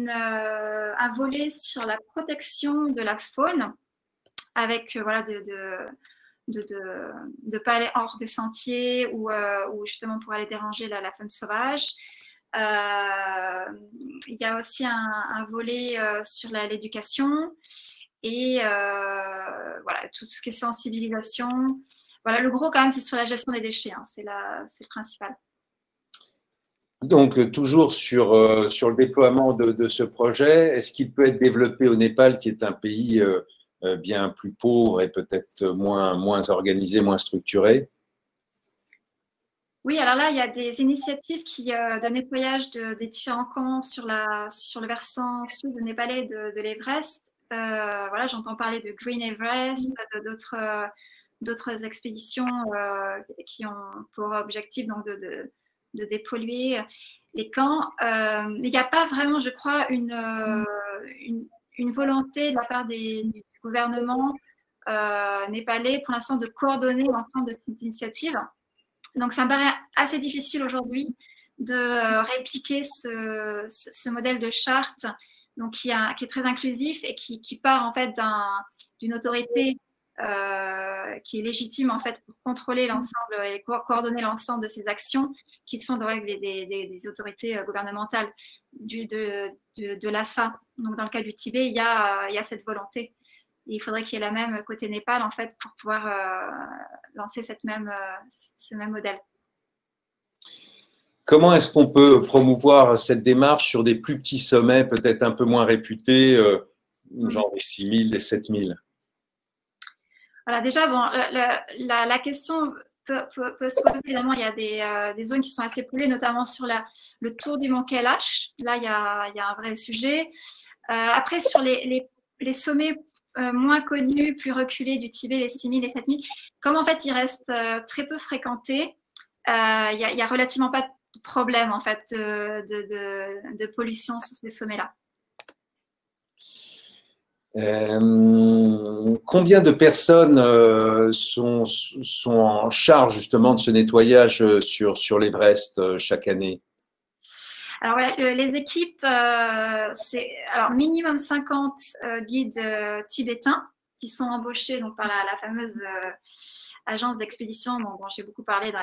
a un volet sur la protection de la faune avec voilà, de ne pas aller hors des sentiers ou justement pour aller déranger la faune sauvage. Il y a aussi un volet sur l'éducation et voilà, tout ce qui est sensibilisation. Voilà, le gros quand même, c'est sur la gestion des déchets, hein, c'est le principal. Donc, toujours sur le déploiement de ce projet, est-ce qu'il peut être développé au Népal, qui est un pays bien plus pauvre et peut-être moins organisé, moins structuré? Oui, alors là, il y a des initiatives de nettoyage des différents camps sur le versant sud népalais de l'Everest. Voilà, j'entends parler de Green Everest, d'autres expéditions qui ont pour objectif donc, de dépolluer les camps. Mais il n'y a pas vraiment, je crois, une volonté de la part du gouvernement népalais pour l'instant de coordonner l'ensemble de ces initiatives. Donc, ça me paraît assez difficile aujourd'hui de répliquer ce modèle de charte donc, qui est très inclusif et qui part en fait d'une autorité qui est légitime en fait pour contrôler l'ensemble et coordonner l'ensemble de ces actions qui sont des autorités gouvernementales de Lhasa. Donc, dans le cas du Tibet, il y a cette volonté. Et il faudrait qu'il y ait la même côté Népal en fait pour pouvoir lancer ce même modèle. Comment est-ce qu'on peut promouvoir cette démarche sur des plus petits sommets, peut-être un peu moins réputés, genre les 6000, les 7000? Voilà, déjà, bon, la question peut se poser. Évidemment, il y a des zones qui sont assez polluées, notamment sur le tour du mont Kailash. Là, il y a un vrai sujet. Après, sur les sommets moins connus, plus reculés du Tibet, les 6000 et 7000, comme en fait ils restent très peu fréquentés, il y a relativement pas de problème en fait de pollution sur ces sommets-là. Combien de personnes sont en charge justement de ce nettoyage sur l'Everest chaque année? Alors voilà, les équipes, c'est alors minimum 50 guides tibétains qui sont embauchés donc par la fameuse agence d'expédition dont j'ai beaucoup parlé dans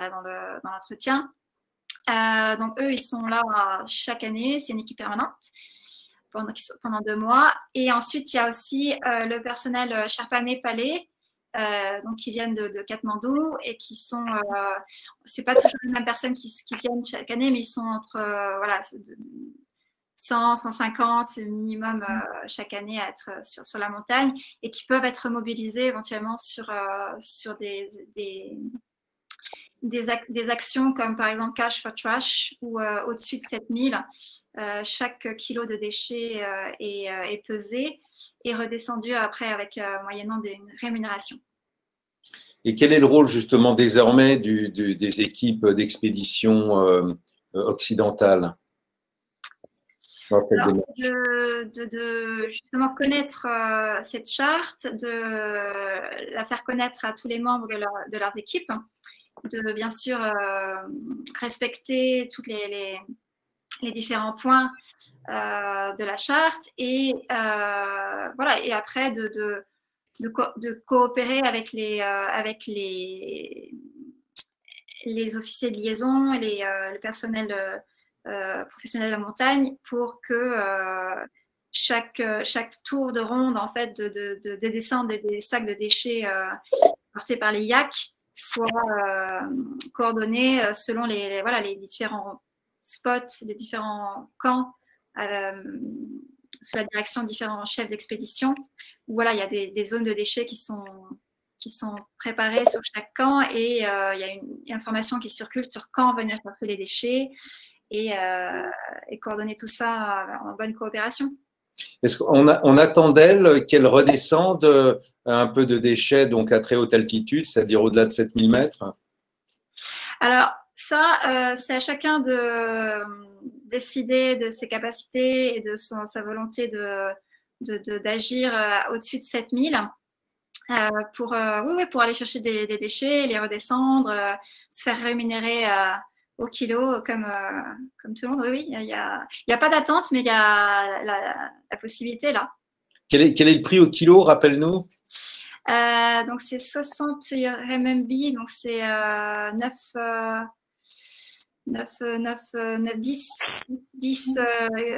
l'entretien. Donc eux, ils sont là chaque année, c'est une équipe permanente pendant 2 mois. Et ensuite, il y a aussi le personnel Sherpa népalais, donc qui viennent de Katmandou et qui sont, c'est pas toujours les mêmes personnes qui viennent chaque année, mais ils sont entre voilà, 100, 150 minimum chaque année à être sur la montagne et qui peuvent être mobilisés éventuellement sur des actions comme par exemple Cash for Trash ou au-dessus de 7000. Chaque kilo de déchets est pesé et redescendu après avec moyennant une rémunération. Et quel est le rôle justement désormais des équipes d'expédition occidentales? Alors, de justement connaître cette charte, de la faire connaître à tous les membres de leurs équipes, de bien sûr respecter tous les différents points de la charte et voilà, et après de coopérer avec les officiers de liaison et le personnel professionnel de la montagne pour que chaque tour de ronde en fait de descente des sacs de déchets portés par les yaks soit coordonné selon les différents spots, les différents camps sous la direction de différents chefs d'expédition. Voilà, il y a des zones de déchets qui sont préparées sur chaque camp et il y a une information qui circule sur quand venir chercher les déchets et coordonner tout ça en bonne coopération. Est-ce qu'on attend d'elle qu'elle redescende un peu de déchets donc à très haute altitude, c'est-à-dire au-delà de 7000 mètres? Alors, ça, c'est à chacun de décider de ses capacités et de sa volonté d'agir au-dessus de 7000 pour aller chercher des déchets, les redescendre, se faire rémunérer au kilo comme tout le monde. Oui, il y a pas d'attente, mais il y a la possibilité là. Quel est le prix au kilo, rappelle-nous? Donc c'est 60 RMB, donc c'est 10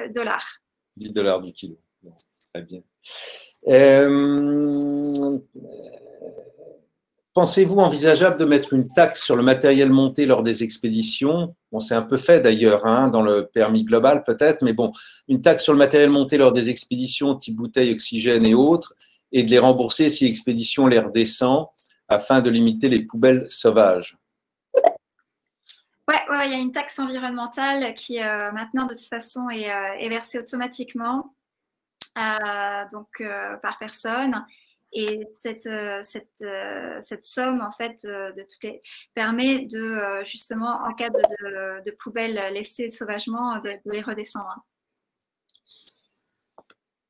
dollars. 10 dollars du kilo. Bon, très bien. Pensez-vous envisageable de mettre une taxe sur le matériel monté lors des expéditions? Bon, c'est un peu fait d'ailleurs, hein, dans le permis global peut-être, mais bon, une taxe sur le matériel monté lors des expéditions type bouteilles, oxygène et autres, et de les rembourser si l'expédition les redescend afin de limiter les poubelles sauvages. Ouais, il y a une taxe environnementale qui maintenant de toute façon est versée automatiquement donc par personne. Et cette somme, en fait, permet de, justement, en cas de poubelles laissées sauvagement, de les redescendre.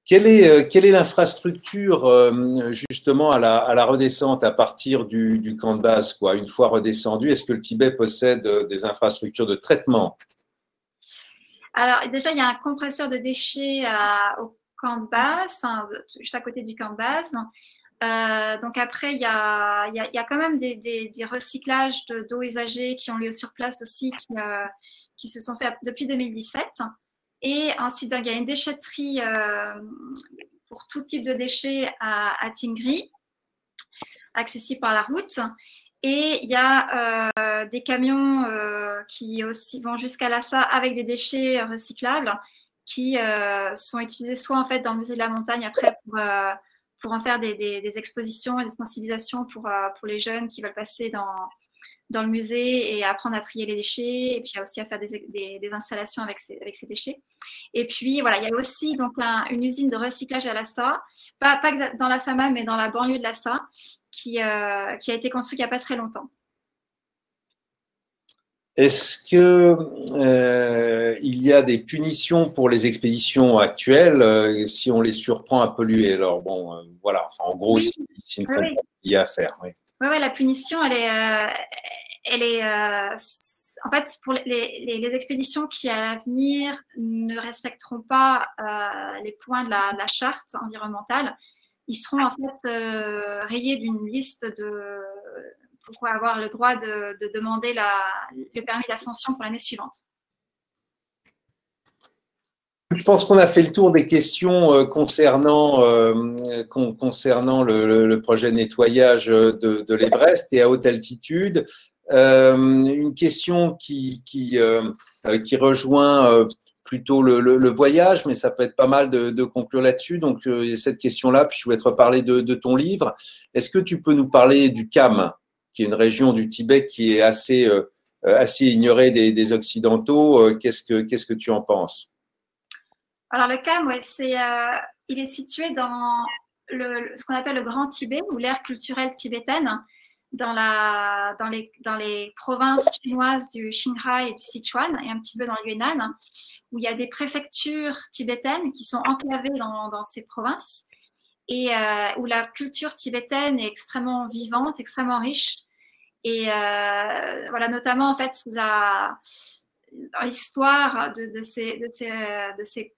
Quelle est l'infrastructure, justement, à la redescente à partir du camp de base, quoi? Une fois redescendu, est-ce que le Tibet possède des infrastructures de traitement? Alors, déjà, il y a un compresseur de déchets au camp de base, juste à côté du camp de base. Donc après, il y a quand même des recyclages d'eau usagée qui ont lieu sur place aussi, qui se sont faits depuis 2017. Et ensuite, il y a une déchetterie pour tout type de déchets à Tingri, accessible par la route. Et il y a des camions qui aussi vont jusqu'à Lhasa avec des déchets recyclables qui sont utilisés soit en fait dans le musée de la montagne après pour en faire des expositions et des sensibilisations pour les jeunes qui veulent passer dans le musée et apprendre à trier les déchets et puis aussi à faire des installations avec ces déchets. Et puis voilà, il y a aussi donc une usine de recyclage à Lhassa, pas dans Lhassa même, mais dans la banlieue de Lhassa, qui a été construite il n'y a pas très longtemps. Est-ce que il y a des punitions pour les expéditions actuelles si on les surprend à polluer? Alors bon, voilà. En gros, oui. s'il ne faut pas, il y a à faire. Oui. Oui, la punition, elle est en fait pour les expéditions qui à l'avenir ne respecteront pas les points de la charte environnementale, ils seront en fait rayés d'une liste pour avoir le droit de demander le permis d'ascension pour l'année suivante. Je pense qu'on a fait le tour des questions concernant le projet de nettoyage de l'Everest et à haute altitude. Une question qui rejoint plutôt le voyage, mais ça peut être pas mal de conclure là-dessus. Donc, cette question-là, puis je voulais te reparler de ton livre. Est-ce que tu peux nous parler du Kham, qui est une région du Tibet qui est assez ignorée des Occidentaux? Qu'est-ce que tu en penses? Alors, le Kham, ouais, il est situé dans ce qu'on appelle le Grand Tibet, ou l'ère culturelle tibétaine, dans les provinces chinoises du Qinghai et du Sichuan, et un petit peu dans le Yunnan, où il y a des préfectures tibétaines qui sont enclavées dans ces provinces, et où la culture tibétaine est extrêmement vivante, extrêmement riche. Et voilà, notamment, en fait, dans l'histoire de ces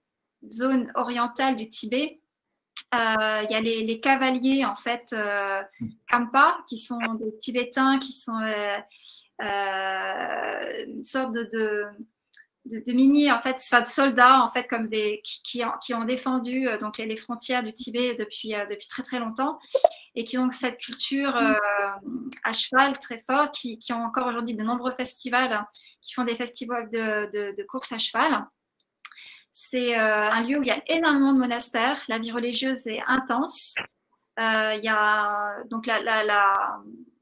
zones orientales du Tibet, il y a les cavaliers en fait Khampa, qui sont des Tibétains qui sont une sorte de mini en fait, de soldats en fait comme qui ont défendu donc les frontières du Tibet depuis très très longtemps et qui ont cette culture à cheval très forte, qui ont encore aujourd'hui de nombreux festivals, qui font des festivals de course à cheval. C'est un lieu où il y a énormément de monastères. La vie religieuse est intense. Il y a donc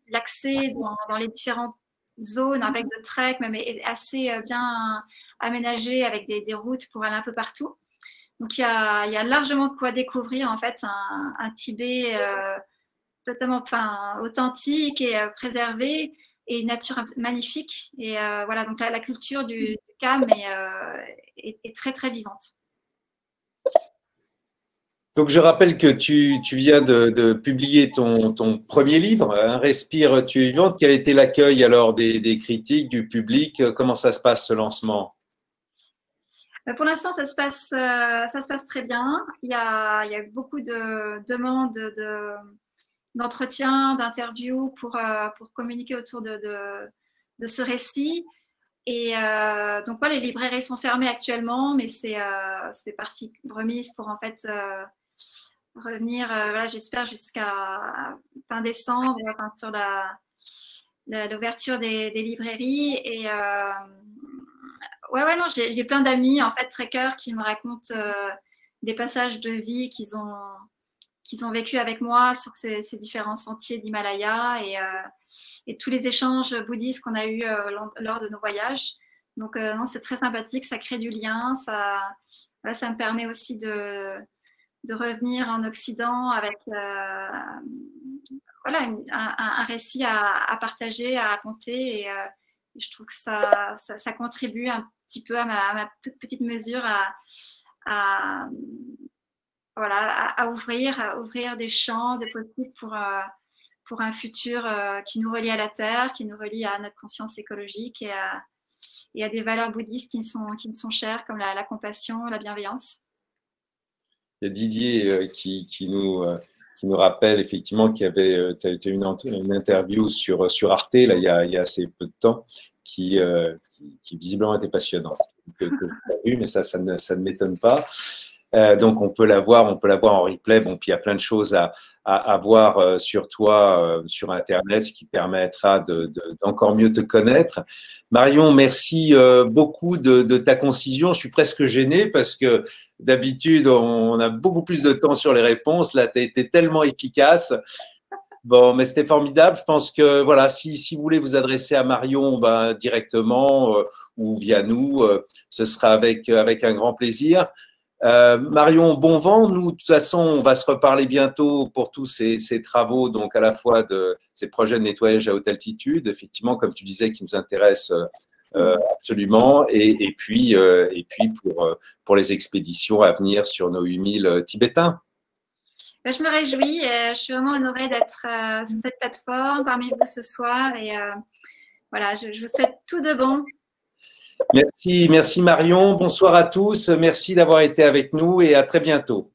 l'accès dans les différentes zones avec de trek, même est assez bien aménagé avec des routes pour aller un peu partout. Donc il y a largement de quoi découvrir en fait un Tibet totalement authentique et préservé et une nature magnifique. Et voilà, donc la culture du Kham est très très vivante. Donc, je rappelle que tu viens de publier ton premier livre, Un respire, tu es vivante. Quel était l'accueil alors des critiques, du public? Comment ça se passe ce lancement? Pour l'instant, ça se passe très bien. Il y a beaucoup de demandes d'entretiens, d'interviews pour communiquer autour de ce récit. Et donc, voilà, les librairies sont fermées actuellement, mais c'est partie remise pour en fait revenir, voilà, j'espère, jusqu'à fin décembre, sur l'ouverture des librairies. Et ouais, non, j'ai plein d'amis, en fait, trekkers qui me racontent des passages de vie qu'ils ont vécu avec moi sur ces différents sentiers d'Himalaya et tous les échanges bouddhistes qu'on a eus lors de nos voyages. Donc, non, c'est très sympathique, ça crée du lien, ça me permet aussi de revenir en Occident avec voilà, un récit à partager, à raconter. Et je trouve que ça contribue un petit peu à ma toute petite mesure à ouvrir des champs, des possibles pour un futur qui nous relie à la Terre, qui nous relie à notre conscience écologique et à des valeurs bouddhistes qui me sont chères, comme la compassion, la bienveillance. Il y a Didier qui nous rappelle effectivement qu'il y avait une interview sur Arte là, il y a assez peu de temps qui visiblement était passionnante. Mais ça ne m'étonne pas. Donc on peut la voir en replay. Bon, puis il y a plein de choses à voir sur toi sur Internet, ce qui permettra d'encore mieux te connaître. Marion, merci beaucoup de ta concision. Je suis presque gêné parce que d'habitude on a beaucoup plus de temps sur les réponses. Là, tu as été tellement efficace. Bon, mais c'était formidable. Je pense que voilà, si vous voulez vous adresser à Marion directement ou via nous, ce sera avec un grand plaisir. Marion, bon vent. Nous, de toute façon, on va se reparler bientôt pour tous ces travaux, donc à la fois de ces projets de nettoyage à haute altitude, effectivement, comme tu disais, qui nous intéressent absolument, et puis pour les expéditions à venir sur nos 8000 Tibétains. Je me réjouis. Je suis vraiment honorée d'être sur cette plateforme parmi vous ce soir. Et voilà, je vous souhaite tout de bon. Merci Marion. Bonsoir à tous. Merci d'avoir été avec nous et à très bientôt.